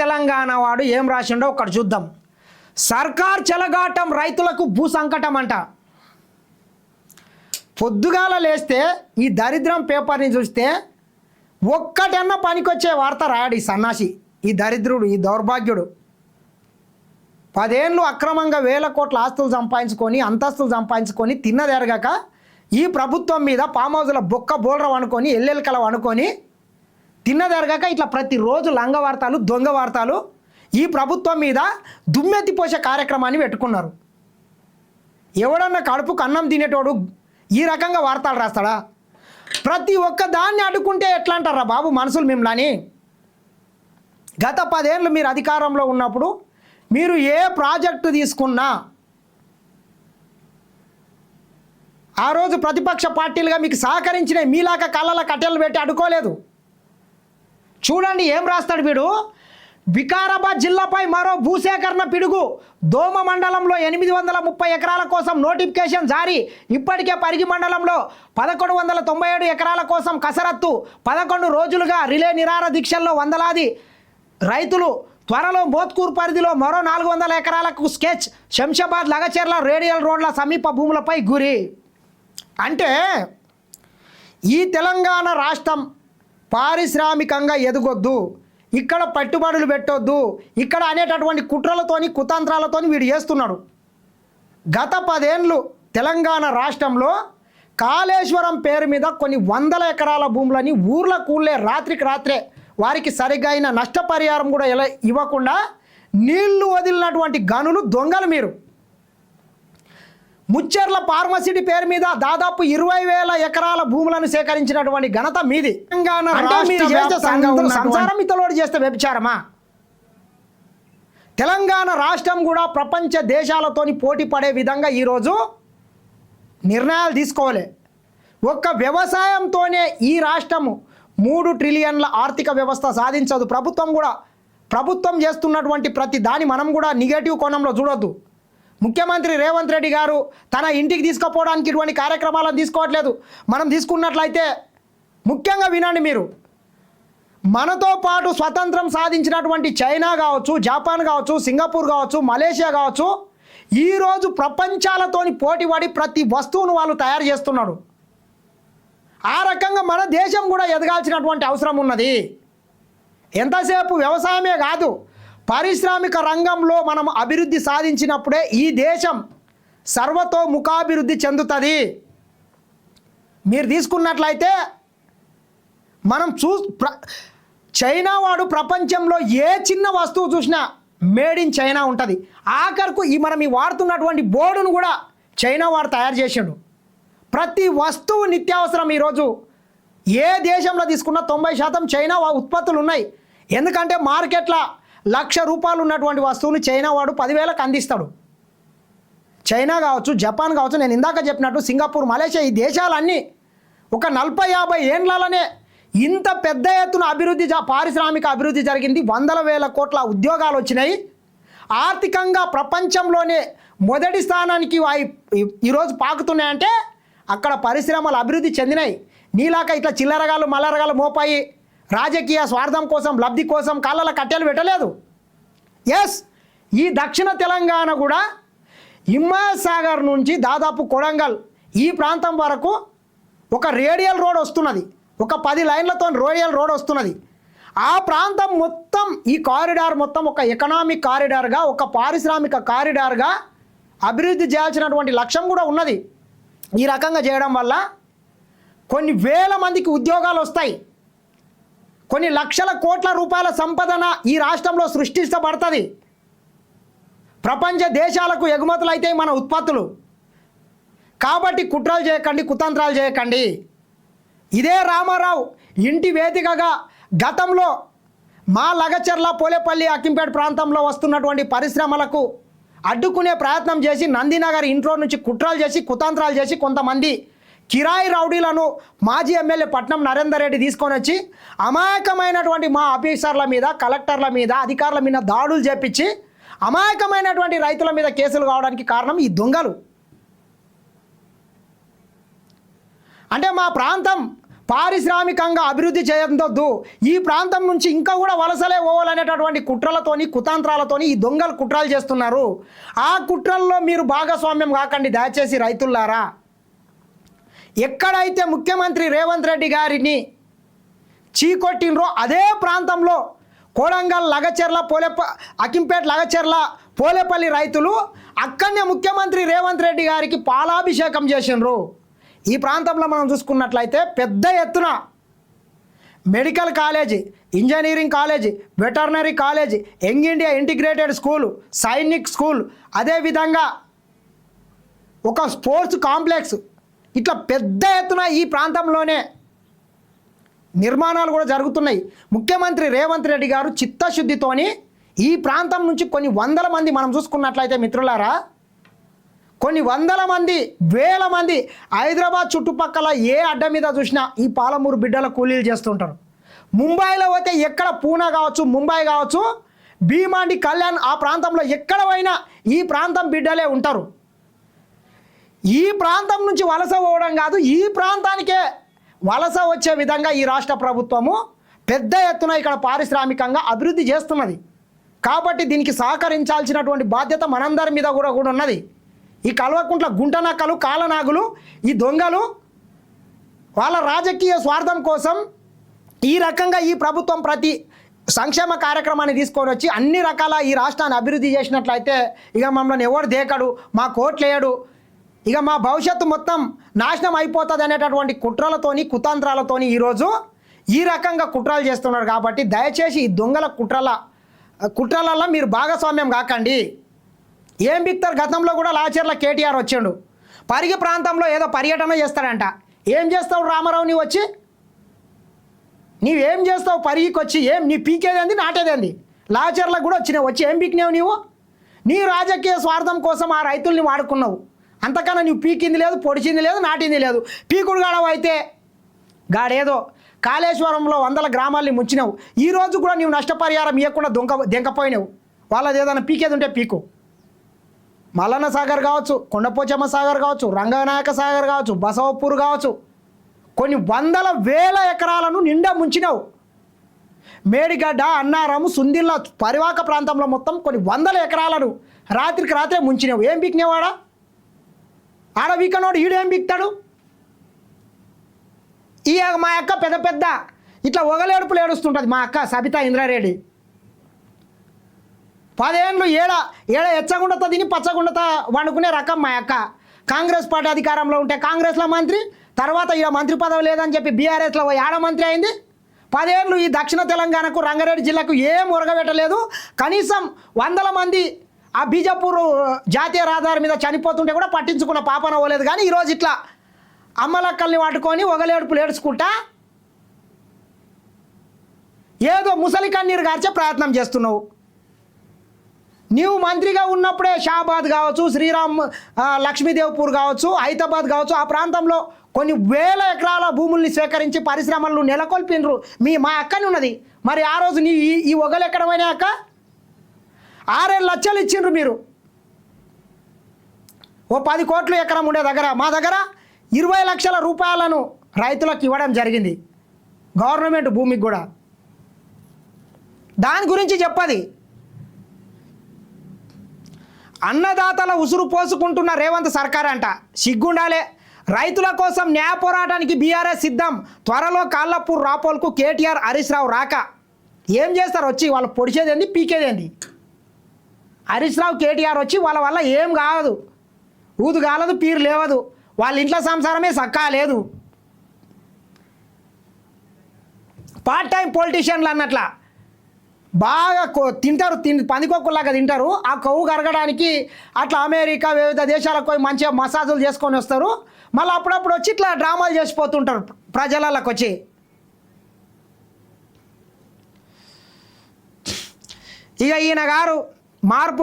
తెలంగాణ వాడు ఏం రాసిండో ఒకటి చూద్దాం. సర్కార్ చెలగాటం రైతులకు భూ సంకటం అంట. పొద్దుగాల లేస్తే ఈ దరిద్రం పేపర్ని చూస్తే ఒక్కటన్నా పనికొచ్చే వార్త రాయడు ఈ సన్నాసి, ఈ దరిద్రుడు, ఈ దౌర్భాగ్యుడు. 10 ఏళ్ళు అక్రమంగా వేల కోట్ల ఆస్తులు సంపాదించుకొని అంతస్తులు సంపాదించుకొని తిన్నదెరగక ఈ ప్రభుత్వం మీద ఫామ్ హౌస్ల బొక్క బోల్రవ్ అనుకొని ఎల్లెలకలవ అనుకొని తిన్నదెరగక ఇట్లా ప్రతిరోజు లంగ వార్తలు దొంగ వార్తలు ఈ ప్రభుత్వం మీద దుమ్మెత్తిపోసే కార్యక్రమాన్ని పెట్టుకున్నారు. ఎవడన్నా కడుపుకు అన్నం తినేటోడు ఈ రకంగా వార్తలు రాస్తాడా? ప్రతి ఒక్క దాన్ని అడ్డుకుంటే ఎట్లా అంటారా బాబు మనుషులు మిమ్మల్ని? గత 10 ఏళ్ళు మీరు అధికారంలో ఉన్నప్పుడు మీరు ఏ ప్రాజెక్టు తీసుకున్నా ఆ రోజు ప్రతిపక్ష పార్టీలుగా మీకు సహకరించిన మీలాక కళ్ళల కట్టెలు పెట్టి అడ్డుకోలేదు. చూడండి ఏం రాస్తాడు వీడు. వికారాబాద్ జిల్లాపై మరో భూసేకరణ పిడుగు. దోమ మండలంలో 830 ఎకరాల కోసం నోటిఫికేషన్ జారీ. ఇప్పటికే పరిగి మండలంలో 1197 ఎకరాల కోసం కసరత్తు. 11 రోజులుగా రిలే నిరార దీక్షల్లో వందలాది రైతులు. త్వరలో మోత్కూరు పరిధిలో మరో 400 ఎకరాలకు స్కెచ్. శంషాబాద్ లగచెర్ల రేడియల్ రోడ్ల సమీప భూములపై గురి. అంటే ఈ తెలంగాణ రాష్ట్రం పారిశ్రామికంగా ఎదగొద్దు, ఇక్కడ పెట్టుబడులు పెట్టొద్దు, ఇక్కడ అనేటటువంటి కుట్రలతోని కుతంత్రాలతోని వీడు చేస్తున్నాడు. గత 10 ఏళ్ళు తెలంగాణ రాష్ట్రంలో కాళేశ్వరం పేరు మీద కొన్ని 100 ఎకరాల భూములని ఊర్లకూళ్ళే రాత్రికి రాత్రే వారికి సరిగ్గా అయిన నష్టపరిహారం కూడా ఇవ్వకుండా నీళ్లు వదిలినటువంటి గనులు దొంగలు మీరు. ముచ్చెర్ల ఫార్మసిటీ పేరు మీద దాదాపు 20,000 ఎకరాల భూములను సేకరించినటువంటి ఘనత మీది. సంసారం ఇతలోడు చేస్తే వ్యభిచారమా? తెలంగాణ రాష్ట్రం కూడా ప్రపంచ దేశాలతోని పోటీ పడే విధంగా ఈరోజు నిర్ణయాలు తీసుకోవాలి. ఒక్క వ్యవసాయంతోనే ఈ రాష్ట్రము 3 ట్రిలియన్ల ఆర్థిక వ్యవస్థ సాధించదు. ప్రభుత్వం చేస్తున్నటువంటి ప్రతి దాన్ని మనం కూడా నెగటివ్ కోణంలో చూడొద్దు. ముఖ్యమంత్రి రేవంత్ రెడ్డి గారు తన ఇంటికి తీసుకుపోవడానికి ఇటువంటి కార్యక్రమాలను తీసుకోవట్లేదు. మనం తీసుకున్నట్లయితే ముఖ్యంగా వినండి మీరు, మనతో పాటు స్వతంత్రం సాధించినటువంటి చైనా కావచ్చు, జపాన్ కావచ్చు, సింగపూర్ కావచ్చు, మలేషియా కావచ్చు, ఈరోజు ప్రపంచాలతోని పోటీపడి ప్రతి వస్తువును వాళ్ళు తయారు చేస్తున్నాడు. ఆ రకంగా మన దేశం కూడా ఎదగాల్సినటువంటి అవసరం ఉన్నది. ఎంతసేపు వ్యవసాయమే కాదు, పారిశ్రామిక రంగంలో మనం అభివృద్ధి సాధించినప్పుడే ఈ దేశం సర్వతోముఖాభివృద్ధి చెందుతుంది. మీరు తీసుకున్నట్లయితే మనం చైనా వాడు ప్రపంచంలో ఏ చిన్న వస్తువు చూసినా మేడ్ ఇన్ చైనా ఉంటుంది. ఆఖరకు మనం వాడుతున్నటువంటి బోర్డును కూడా చైనా వాడు తయారు చేసిండు. ప్రతి వస్తువు నిత్యావసరం ఈరోజు ఏ దేశంలో తీసుకున్నా 90% చైనా ఉత్పత్తులు ఉన్నాయి. ఎందుకంటే మార్కెట్లో ₹1,00,000 ఉన్నటువంటి వస్తువుని చైనా వాడు 10,000కు అందిస్తాడు. చైనా కావచ్చు, జపాన్ కావచ్చు, నేను ఇందాక చెప్పినట్టు సింగపూర్, మలేషియా, ఈ దేశాలన్నీ ఒక 40-50 ఏండ్లలోనే ఇంత పెద్ద ఎత్తున పారిశ్రామిక అభివృద్ధి జరిగింది. 100,000 కోట్ల ఉద్యోగాలు వచ్చినాయి. ఆర్థికంగా ప్రపంచంలోనే మొదటి స్థానానికి ఈరోజు పాకుతున్నాయంటే అక్కడ పరిశ్రమలు అభివృద్ధి చెందినాయి. నీలాక ఇట్లా చిల్లరగాలు మల్లరగాలు మోపాయి రాజకీయ స్వార్థం కోసం లబ్ధి కోసం కాళ్ళ కట్టెలు పెట్టలేదు. ఎస్, ఈ దక్షిణ తెలంగాణ కూడా హిమాయత్ సాగర్ నుంచి దాదాపు కొడంగల్ ఈ ప్రాంతం వరకు ఒక రేడియల్ రోడ్ వస్తున్నది. ఒక 10 లైన్లతో రేడియల్ రోడ్ వస్తున్నది. ఆ ప్రాంతం మొత్తం ఈ కారిడార్ మొత్తం ఒక ఎకనామిక్ కారిడార్గా, ఒక పారిశ్రామిక కారిడార్గా అభివృద్ధి చేయాల్సినటువంటి లక్ష్యం కూడా ఉన్నది. ఈ రకంగా చేయడం వల్ల కొన్ని వేల మందికి ఉద్యోగాలు వస్తాయి. కొన్ని లక్షల కోట్ల రూపాయల సంపదన ఈ రాష్ట్రంలో సృష్టించబడుతుంది. ప్రపంచ దేశాలకు ఎగుమతులు అయితే మన ఉత్పత్తులు. కాబట్టి కుట్రలు చేయకండి, కుతంత్రాలు చేయకండి. ఇదే రామారావు ఇంటి వేదికగా గతంలో మా లగచెర్ల, పోలేపల్లి, అక్కింపేట ప్రాంతంలో వస్తున్నటువంటి పరిశ్రమలకు అడ్డుకునే ప్రయత్నం చేసి నందినగర్ ఇంట్లో నుంచి కుట్రలు చేసి కుతంత్రాలు చేసి కొంతమంది కిరాయి రౌడీలను మాజీ ఎమ్మెల్యే పట్నం నరేందర్ రెడ్డి తీసుకొని వచ్చి అమాయకమైనటువంటి మా ఆఫీసర్ల మీద, కలెక్టర్ల మీద, అధికారుల మీద దాడులు చేపించి అమాయకమైనటువంటి రైతుల మీద కేసులు కావడానికి కారణం ఈ దొంగలు. అంటే మా ప్రాంతం పారిశ్రామికంగా అభివృద్ధి చేయొద్దు, ఈ ప్రాంతం నుంచి ఇంకా కూడా వలసలే పోవాలనేటటువంటి కుట్రలతోని కుతంత్రాలతోని ఈ దొంగలు కుట్రలు చేస్తున్నారు. ఆ కుట్రల్లో మీరు భాగస్వామ్యం కాకండి దయచేసి రైతులారా. ఎక్కడైతే ముఖ్యమంత్రి రేవంత్ రెడ్డి గారిని చీకొట్టినరో అదే ప్రాంతంలో కోడంగల్, లగచెర్ల, అకింపేట, లగచెర్ల, పోలేపల్లి రైతులు అక్కడనే ముఖ్యమంత్రి రేవంత్ రెడ్డి గారికి పాలాభిషేకం చేసినారు. ఈ ప్రాంతంలో మనం చూసుకున్నట్లయితే పెద్ద ఎత్తున medical college, engineering college, veterinary college, young India integrated school, Sainik school, అదేవిధంగా ఒక స్పోర్ట్స్ కాంప్లెక్స్, ఇట్లా పెద్ద ఎత్తున ఈ ప్రాంతంలోనే నిర్మాణాలు కూడా జరుగుతున్నాయి. ముఖ్యమంత్రి రేవంత్ రెడ్డి గారు చిత్తశుద్ధితోని ఈ ప్రాంతం నుంచి కొన్ని వందల మంది మనం చూసుకున్నట్లయితే మిత్రులారా, కొన్ని వందల మంది, వేల మంది హైదరాబాద్ చుట్టుపక్కల ఏ అడ్డ మీద చూసినా ఈ పాలమూరు బిడ్డల కూలీలు చేస్తుంటారు. ముంబైలో పోతే ఎక్కడ, పూనా కావచ్చు, ముంబై కావచ్చు, భీమాండి, కళ్యాణ్, ఆ ప్రాంతంలో ఎక్కడ పోయినా ఈ ప్రాంతం బిడ్డలే ఉంటారు. ఈ ప్రాంతం నుంచి వలస పోవడం కాదు, ఈ ప్రాంతానికే వలస వచ్చే విధంగా ఈ రాష్ట్ర ప్రభుత్వము పెద్ద ఎత్తున ఇక్కడ పారిశ్రామికంగా అభివృద్ధి చేస్తున్నది. కాబట్టి దీనికి సహకరించాల్సినటువంటి బాధ్యత మనందరి మీద కూడా ఉన్నది. ఈ కల్వకుంట్ల గుంటనక్కలు, కాలనాగులు, ఈ దొంగలు వాళ్ళ రాజకీయ స్వార్థం కోసం ఈ రకంగా ఈ ప్రభుత్వం ప్రతి సంక్షేమ కార్యక్రమాన్ని తీసుకొని వచ్చి అన్ని రకాల ఈ రాష్ట్రాన్ని అభివృద్ధి చేసినట్లయితే ఇక మమ్మల్ని ఎవరు దేకడు, మా కోట్లేయడు, ఇక మా భవిష్యత్తు మొత్తం నాశనం అయిపోతుంది అనేటటువంటి కుట్రలతోని కుతంత్రాలతోని ఈరోజు ఈ రకంగా కుట్రలు చేస్తున్నారు. కాబట్టి దయచేసి ఈ దొంగల కుట్రలలో మీరు భాగస్వామ్యం కాకండి. ఏం బిక్తారు? గతంలో కూడా లాచర్ల కేటీఆర్ వచ్చాడు, పరిగి ప్రాంతంలో ఏదో పర్యటన చేస్తాడంట. ఏం చేస్తావు రామారావు? నీవు వచ్చి నీవేం చేస్తావు? పరిగికి వచ్చి ఏం నీ పీకేదేంది, నాటేదేంది? లాచర్లకు కూడా వచ్చినావు, వచ్చి ఏం పీకినావు? నీవు నీ రాజకీయ స్వార్థం కోసం ఆ రైతుల్ని వాడుకున్నావు. అంతకన్నా నువ్వు పీకింది లేదు, పొడిచింది లేదు, నాటింది లేదు. పీకుడు గాడవు అయితే గాడేదో కాళేశ్వరంలో 100 గ్రామాల్ని ముంచినావు. ఈరోజు కూడా నువ్వు నష్టపరిహారం ఇవ్వకుండా దెంకపోయినావు. వాళ్ళది ఏదైనా పీకేది ఉంటే పీకు. మల్లన్న సాగర్ కావచ్చు, కొండపోచమ్మ సాగర్ కావచ్చు, రంగనాయక సాగర్ కావచ్చు, బసవపూర్ కావచ్చు, కొన్ని వందల వేల ఎకరాలను నిండా ముంచినావు. మేడిగడ్డ, అన్నారం, సుందిల్ల పరివాహక ప్రాంతంలో మొత్తం కొన్ని వందల ఎకరాలను రాత్రికి రాత్రే ముంచినావు. ఏం పీకినేవాడా? ఆడ వీకనోడు ఈడేం బిక్తాడు? ఈ మా అక్క పెద్ద పెద్ద ఇట్లా ఒగలేడుపులు ఏడుస్తుంటుంది మా అక్క సబితా ఇంద్రారెడ్డి. 10 ఏళ్ళు ఏడ ఎచ్చగుండతో తిని పచ్చగుండతో వండుకునే రకం మా అక్క. కాంగ్రెస్ పార్టీ అధికారంలో ఉంటే కాంగ్రెస్లో మంత్రి, తర్వాత ఇక మంత్రి పదవి లేదని చెప్పి బీఆర్ఎస్లో ఆడ మంత్రి అయింది. 10 ఏళ్ళు ఈ దక్షిణ తెలంగాణకు, రంగారెడ్డి జిల్లాకు ఏం ఉరగబెట్టలేదు. కనీసం వందల మంది ఆ బీజాపూర్ జాతీయ రహదారి మీద చనిపోతుంటే కూడా పట్టించుకున్న పాపన పోలేదు. కానీ ఈరోజు ఇట్లా అమ్మలక్కల్ని పట్టుకొని ఒగలేడుపులు ఏడ్చుకుంటా ఏదో ముసలి కన్నీరు గార్చే ప్రయత్నం చేస్తున్నావు. నీవు మంత్రిగా ఉన్నప్పుడే షాబాద్ కావచ్చు, శ్రీరామ్ లక్ష్మీదేవ్పూర్ కావచ్చు, హైదరాబాద్ కావచ్చు, ఆ ప్రాంతంలో కొన్ని వేల ఎకరాల భూముల్ని సేకరించి పరిశ్రమలను నెలకొల్పినరు మా అక్కని ఉన్నది. మరి ఆ రోజు నీ ఈ ఒగలు ఎక్కడమైనా అక్క 6-7 లక్షలు ఇచ్చిండ్రు మీరు. ఓ 10 కోట్లు ఎకరం ఉండే దగ్గర మా దగ్గర 20 లక్షల రూపాయలను రైతులకు ఇవ్వడం జరిగింది, గవర్నమెంట్ భూమికి కూడా. దాని గురించి చెప్పది. అన్నదాతల ఉసురు పోసుకుంటున్న రేవంత్ సర్కార్ అంట. సిగ్గుండాలే. రైతుల కోసం న్యాయ పోరాటానికి బీఆర్ఎస్ సిద్ధం. త్వరలో కాళ్ళపూర్ రాపోల్కు కేటీఆర్, హరీష్ రావు రాక. ఏం చేస్తారు వచ్చి? వాళ్ళు పొడిచేదేంది, పీకేదేంది? హరీష్ రావు, కేటీఆర్ వచ్చి వాళ్ళ వల్ల ఏం కాదు, ఊదు కాలదు, పీరు లేవదు, వాళ్ళ ఇంట్లో సంసారమే సక్కా లేదు. పార్ట్ టైం పొలిటీషియన్లు అన్నట్ల బాగా తింటారు, పందికొక్కులాగా తింటారు. ఆ కొవ్వు కరగడానికి అట్లా అమెరికా, వివిధ దేశాలకు పోయి మంచిగా మసాజులు చేసుకొని వస్తారు. మళ్ళీ అప్పుడప్పుడు వచ్చి ఇట్లా డ్రామాలు చేసిపోతుంటారు ప్రజలకు వచ్చి. ఇక ఈయన గారు మార్పు